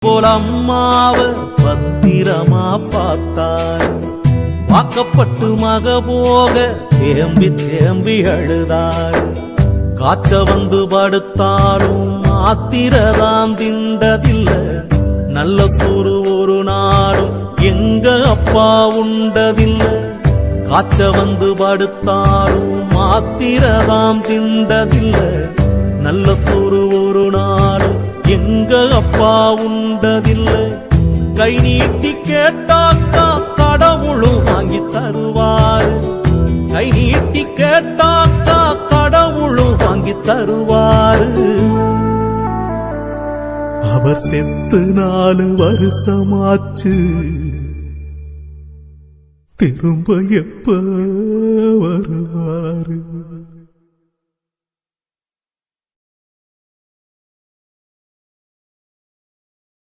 போல அம்மாவ பத்திரமா பார்த்தார். வாக்கப்பட்டு மக போக தேம்பி தேம்பி அழுதார். காய்ச்ச வந்து படுத்தாலும் மாத்திரதான் திண்டதில்ல. நல்ல சோறு ஒரு நாளும் எங்க அப்பா உண்டதில்ல. காய்ச்ச வந்து படுத்தாலும் மாத்திரதான் திண்டதில்ல. நல்ல சோறு ஒரு நாளும் எங்க அப்பா உண்டதில்லை. கை நீட்டி கேட்டாக்கா கடவுளும் வாங்கி தருவாரு. கை நீட்டி கேட்டாக்கா கடவுளும் வாங்கி தருவாரு. அவர் செத்து 4 வருஷமாச்சு. திரும்ப எப்ப வருவாரு?